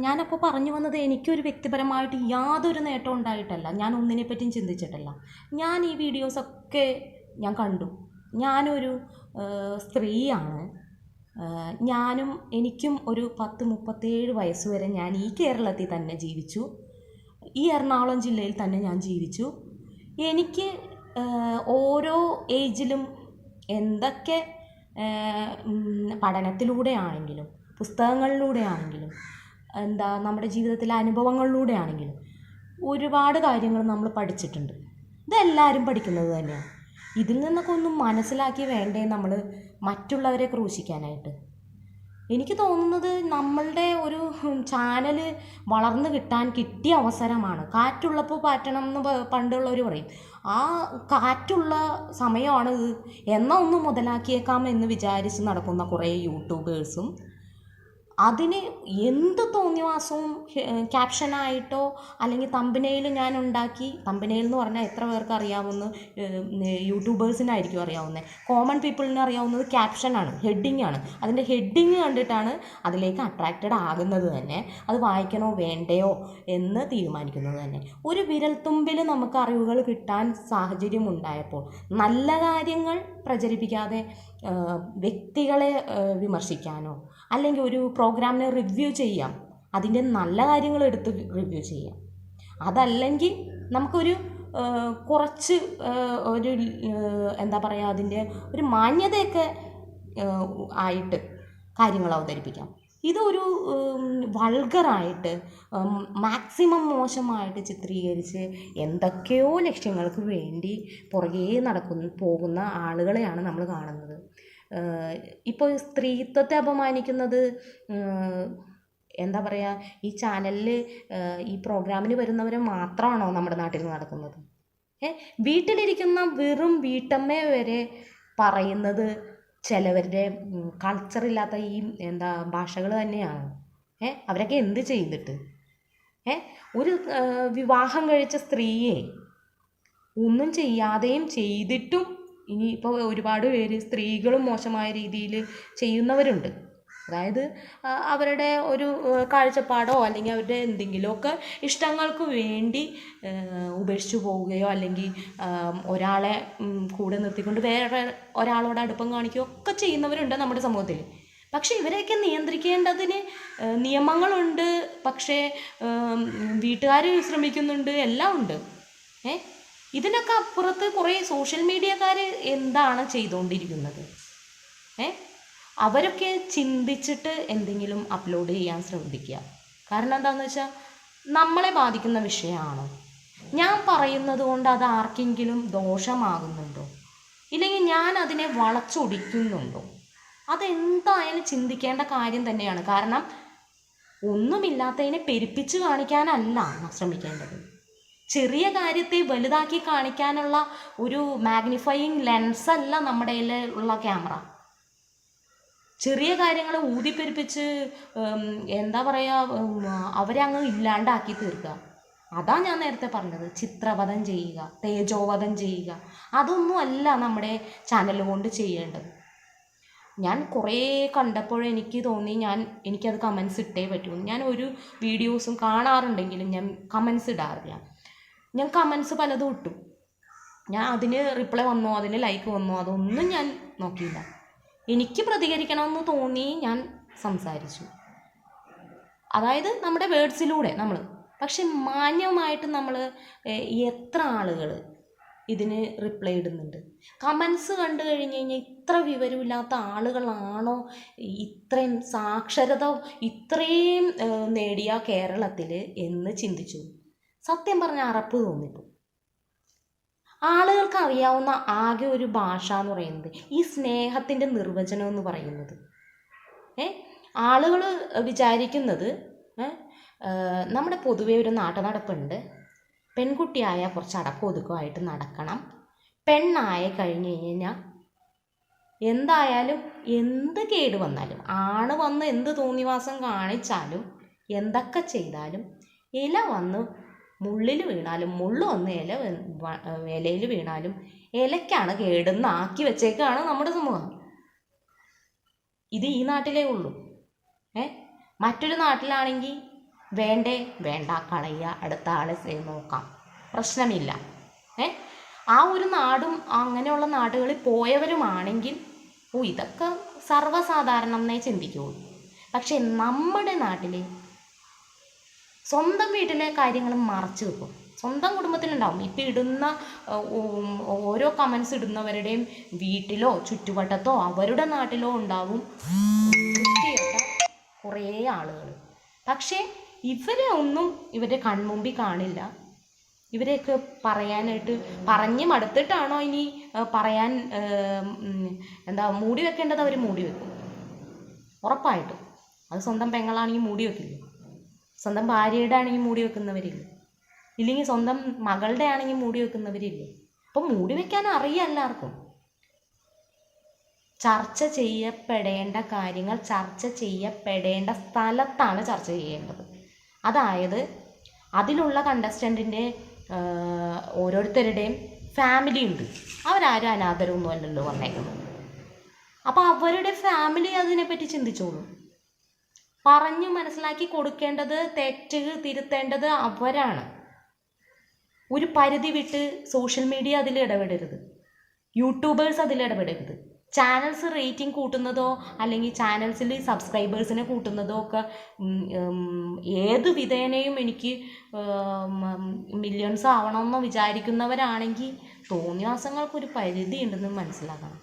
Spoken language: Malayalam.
ഞാനപ്പോൾ പറഞ്ഞു വന്നത് എനിക്കൊരു വ്യക്തിപരമായിട്ട് യാതൊരു നേട്ടവും ഉണ്ടായിട്ടല്ല. ഞാൻ ഒന്നിനെപ്പറ്റിയും ചിന്തിച്ചിട്ടില്ല. ഞാൻ ഈ വീഡിയോസൊക്കെ ഞാൻ കണ്ടു. ഞാനൊരു സ്ത്രീയാണ്. എനിക്കും ഒരു 37 വയസ്സ് വരെ ഞാൻ ഈ കേരളത്തിൽ തന്നെ ജീവിച്ചു. ഈ എറണാകുളം ജില്ലയിൽ തന്നെ ഞാൻ ജീവിച്ചു. എനിക്ക് ഓരോ ഏജിലും എന്തൊക്കെ പഠനത്തിലൂടെ ആണെങ്കിലും പുസ്തകങ്ങളിലൂടെ ആണെങ്കിലും നമ്മുടെ ജീവിതത്തിലെ അനുഭവങ്ങളിലൂടെ ആണെങ്കിലും ഒരുപാട് കാര്യങ്ങൾ നമ്മൾ പഠിച്ചിട്ടുണ്ട്. ഇതെല്ലാവരും പഠിക്കുന്നത് തന്നെയാണ്. ഇതിൽ നിന്നൊക്കെ ഒന്നും മനസ്സിലാക്കി വേണ്ടേ നമ്മൾ മറ്റുള്ളവരെ ക്രൂശിക്കാനായിട്ട്. എനിക്ക് തോന്നുന്നത് നമ്മളുടെ ഒരു ചാനൽ വളർന്നു കിട്ടാൻ കിട്ടിയ അവസരമാണ്. കാറ്റുള്ളപ്പോൾ പാറ്റണം എന്ന് പണ്ടുള്ളവർ പറയും. ആ കാറ്റുള്ള സമയമാണ് ഇത്. എന്നാൽ ഒന്ന് മുതലാക്കിയേക്കാം എന്ന് വിചാരിച്ച് നടക്കുന്ന കുറേ യൂട്യൂബേഴ്സും അതിന് എന്ത് തോന്നിവാസവും ക്യാപ്ഷനായിട്ടോ അല്ലെങ്കിൽ തമ്പനെയിൽ ഞാൻ ഉണ്ടാക്കി, തമ്പനെയിൽ എന്ന് പറഞ്ഞാൽ എത്ര പേർക്ക് അറിയാവുന്ന യൂട്യൂബേഴ്സിനായിരിക്കും അറിയാവുന്നത്. കോമൺ പീപ്പിളിന് അറിയാവുന്നത് ക്യാപ്ഷനാണ്, ഹെഡിങ്ങാണ്. അതിൻ്റെ ഹെഡിങ് കണ്ടിട്ടാണ് അതിലേക്ക് അട്രാക്റ്റഡ് ആകുന്നത് തന്നെ. അത് വായിക്കണോ വേണ്ടയോ എന്ന് തീരുമാനിക്കുന്നത് തന്നെ. ഒരു വിരൽത്തുമ്പിൽ നമുക്ക് അറിവുകൾ കിട്ടാൻ സാഹചര്യം ഉണ്ടായപ്പോൾ നല്ല കാര്യങ്ങൾ പ്രചരിപ്പിക്കാതെ വ്യക്തികളെ വിമർശിക്കാനോ അല്ലെങ്കിൽ ഒരു പ്രോഗ്രാമിനെ റിവ്യൂ ചെയ്യാം, അതിൻ്റെ നല്ല കാര്യങ്ങൾ എടുത്ത് റിവ്യൂ ചെയ്യാം. അതല്ലെങ്കിൽ നമുക്കൊരു കുറച്ച് ഒരു എന്താ പറയുക, അതിൻ്റെ ഒരു മാന്യതയൊക്കെ ആയിട്ട് കാര്യങ്ങൾ അവതരിപ്പിക്കാം. ഇതൊരു വൾഗറായിട്ട് മാക്സിമം മോശമായിട്ട് ചിത്രീകരിച്ച് എന്തൊക്കെയോ ലക്ഷ്യങ്ങൾക്ക് വേണ്ടി പുറകെ പോകുന്ന ആളുകളെയാണ് നമ്മൾ കാണുന്നത്. ഇപ്പോൾ സ്ത്രീത്വത്തെ അപമാനിക്കുന്നത് എന്താ പറയുക, ഈ ചാനലിൽ ഈ പ്രോഗ്രാമിന് വരുന്നവരെ മാത്രമാണോ നമ്മുടെ നാട്ടിൽ നടക്കുന്നത്? വീട്ടിലിരിക്കുന്ന വെറും വീട്ടമ്മയെ വരെ പറയുന്നത് ചിലവരുടെ കൾച്ചറില്ലാത്ത ഈ ഭാഷകൾ തന്നെയാണ്. അവരൊക്കെ എന്ത് ചെയ്തിട്ട്? ഒരു വിവാഹം കഴിച്ച സ്ത്രീയെ ഒന്നും ചെയ്യാതെയും ചെയ്തിട്ടും ഇനിയിപ്പോൾ ഒരുപാട് പേര് സ്ത്രീകളും മോശമായ രീതിയിൽ ചെയ്യുന്നവരുണ്ട്. അതായത് അവരുടെ ഒരു കാഴ്ചപ്പാടോ അല്ലെങ്കിൽ അവരുടെ എന്തെങ്കിലുമൊക്കെ ഇഷ്ടങ്ങൾക്ക് വേണ്ടി ഉപേക്ഷിച്ചു പോവുകയോ അല്ലെങ്കിൽ ഒരാളെ കൂടെ നിർത്തിക്കൊണ്ട് വേറെ ഒരാളോട് അടുപ്പം കാണിക്കുകയോ ഒക്കെ ചെയ്യുന്നവരുണ്ട് നമ്മുടെ സമൂഹത്തിൽ. പക്ഷേ ഇവരെയൊക്കെ നിയന്ത്രിക്കേണ്ടതിന് നിയമങ്ങളുണ്ട്. പക്ഷേ വീട്ടുകാർ ശ്രമിക്കുന്നുണ്ട്, എല്ലാം ഉണ്ട്. ഇതിനൊക്കെ അപ്പുറത്ത് കുറേ സോഷ്യൽ മീഡിയക്കാർ എന്താണ് ചെയ്തുകൊണ്ടിരിക്കുന്നത്? അവരൊക്കെ ചിന്തിച്ചിട്ട് എന്തെങ്കിലും അപ്ലോഡ് ചെയ്യാൻ ശ്രദ്ധിക്കുക. കാരണം എന്താണെന്ന് വെച്ചാൽ നമ്മളെ ബാധിക്കുന്ന വിഷയമാണോ? ഞാൻ പറയുന്നത് കൊണ്ട് അത് ആർക്കെങ്കിലും ദോഷമാകുന്നുണ്ടോ? ഇല്ലെങ്കിൽ ഞാൻ അതിനെ വളച്ചൊടിക്കുന്നുണ്ടോ? അതെന്തായാലും ചിന്തിക്കേണ്ട കാര്യം തന്നെയാണ്. കാരണം ഒന്നുമില്ലാത്തതിനെ പെരുപ്പിച്ച് കാണിക്കാനല്ല ശ്രമിക്കേണ്ടത്. ചെറിയ കാര്യത്തെ വലുതാക്കി കാണിക്കാനുള്ള ഒരു മാഗ്നിഫയിങ് ലെൻസല്ല നമ്മുടെ ഉള്ള ക്യാമറ. ചെറിയ കാര്യങ്ങൾ ഊതിപ്പെരുപ്പിച്ച് എന്താ പറയുക, അവരെ അങ്ങ് ഇല്ലാണ്ടാക്കി തീർക്കുക. അതാ ഞാൻ നേരത്തെ പറഞ്ഞത്, ചിത്രവധം ചെയ്യുക, തേജോവധം ചെയ്യുക. അതൊന്നും അല്ല നമ്മുടെ ചാനൽ കൊണ്ട് ചെയ്യേണ്ടത്. ഞാൻ കുറേ കണ്ടപ്പോഴെനിക്ക് തോന്നി എനിക്കത് കമൻസ് ഇട്ടേ പറ്റൂ. ഞാൻ ഒരു വീഡിയോസും കാണാറുണ്ടെങ്കിലും ഞാൻ കമൻസ് ഇടാറില്ല. ഞാൻ കമൻസ് പലതും ഇട്ടു. ഞാൻ അതിന് റിപ്ലൈ വന്നോ അതിന് ലൈക്ക് വന്നോ അതൊന്നും ഞാൻ നോക്കിയില്ല. എനിക്ക് പ്രതികരിക്കണമെന്ന് തോന്നി ഞാൻ സംസാരിച്ചു. അതായത് നമ്മുടെ വേർഡ്സിലൂടെ നമ്മൾ. പക്ഷെ മാന്യമായിട്ട് നമ്മൾ എത്ര ആളുകൾ ഇതിന് റിപ്ലൈ ഇടുന്നുണ്ട്? കമൻസ് കണ്ടു കഴിഞ്ഞ് കഴിഞ്ഞാൽ ഇത്ര വിവരമില്ലാത്ത ആളുകളാണോ ഇത്രയും സാക്ഷരത ഇത്രയും നേടിയ കേരളത്തിൽ എന്ന് ചിന്തിച്ചു. സത്യം പറഞ്ഞാൽ അറപ്പ് തോന്നിപ്പോൾ. ആളുകൾക്ക് അറിയാവുന്ന ആകെ ഒരു ഭാഷ എന്ന് പറയുന്നത് ഈ സ്നേഹത്തിൻ്റെ നിർവചനം എന്ന് പറയുന്നത്. ആളുകൾ വിചാരിക്കുന്നത് നമ്മുടെ പൊതുവെ ഒരു നാട്ടുനടപ്പുണ്ട്. പെൺകുട്ടിയായ കുറച്ച് അടക്കം ഒതുക്കമായിട്ട് നടക്കണം. പെണ്ണായി കഴിഞ്ഞ് കഴിഞ്ഞാൽ എന്തായാലും എന്ത് കേട് വന്നാലും, ആണ് വന്ന് എന്ത് തോന്നിവാസം കാണിച്ചാലും എന്തൊക്കെ ചെയ്താലും, ഇല വന്ന് മുള്ളിൽ വീണാലും മുള്ളു വന്ന് ഇലയിൽ വീണാലും ഇലയ്ക്കാണ് കേടെന്ന് ആക്കി വെച്ചേക്കാണ് നമ്മുടെ സമൂഹം. ഇത് ഈ നാട്ടിലേ ഉള്ളൂ. മറ്റൊരു നാട്ടിലാണെങ്കിൽ വേണ്ടേ വേണ്ട കളയുക, അടുത്ത ആളെ നോക്കാം, പ്രശ്നമില്ല. ആ ഒരു നാടും അങ്ങനെയുള്ള നാടുകളിൽ പോയവരുമാണെങ്കിൽ ഇതൊക്കെ സർവ്വസാധാരണം എന്നേ ചിന്തിക്കുകയുള്ളൂ. പക്ഷേ നമ്മുടെ നാട്ടിൽ സ്വന്തം വീട്ടിലെ കാര്യങ്ങൾ മറച്ചു വെക്കും. സ്വന്തം കുടുംബത്തിലുണ്ടാവും. ഇപ്പം ഇടുന്ന ഓരോ കമൻസ് ഇടുന്നവരുടെയും വീട്ടിലോ ചുറ്റുവട്ടത്തോ അവരുടെ നാട്ടിലോ ഉണ്ടാവും വൃത്തികെട്ട കുറേ ആളുകൾ. പക്ഷേ ഇവരെ ഒന്നും ഇവരുടെ കൺമുമ്പിൽ കാണില്ല. ഇവരെയൊക്കെ പറയാനായിട്ട് പറഞ്ഞ് മടുത്തിട്ടാണോ ഇനി പറയാൻ മൂടി വെക്കേണ്ടത് അവർ മൂടി വെക്കും, ഉറപ്പായിട്ടും. അത് സ്വന്തം പെങ്ങളാണെങ്കിൽ മൂടി വെക്കില്ല, സ്വന്തം ഭാര്യയുടെ ആണെങ്കിൽ മൂടി വെക്കുന്നവരില്ല, ഇല്ലെങ്കിൽ സ്വന്തം മകളുടെ ആണെങ്കിൽ മൂടി വെക്കുന്നവരില്ലേ. അപ്പം മൂടി വെക്കാൻ അറിയാം എല്ലാവർക്കും. ചർച്ച ചെയ്യപ്പെടേണ്ട കാര്യങ്ങൾ ചർച്ച ചെയ്യപ്പെടേണ്ട സ്ഥലത്താണ് ചർച്ച ചെയ്യേണ്ടത്. അതായത് അതിലുള്ള കണ്ടസ്റ്റൻറ്റിൻ്റെ ഓരോരുത്തരുടെയും ഫാമിലി ഉണ്ട്. അവരാരും അനാഥരൊന്നും അല്ലല്ലോ വന്നേക്കുന്നത്. അപ്പോൾ അവരുടെ ഫാമിലി അതിനെപ്പറ്റി ചിന്തിച്ചോളും. പറഞ്ഞു മനസ്സിലാക്കി കൊടുക്കേണ്ടത്, തെറ്റ് തിരുത്തേണ്ടത് അവരാണ്. ഒരു പരിധി വിട്ട് സോഷ്യൽ മീഡിയ അതിൽ ഇടപെടരുത്, യൂട്യൂബേഴ്സ് അതിൽ ഇടപെടരുത്. ചാനൽസ് റേറ്റിംഗ് കൂട്ടുന്നതോ അല്ലെങ്കിൽ ചാനൽസിൽ സബ്സ്ക്രൈബേഴ്സിനെ കൂട്ടുന്നതോ ഒക്കെ ഏത് വിധേനയും എനിക്ക് മില്യൺസ് ആവണമെന്ന് വിചാരിക്കുന്നവരാണെങ്കിൽ തോന്നിവാസങ്ങൾക്കൊരു പരിധി ഉണ്ടെന്ന് മനസ്സിലാക്കണം.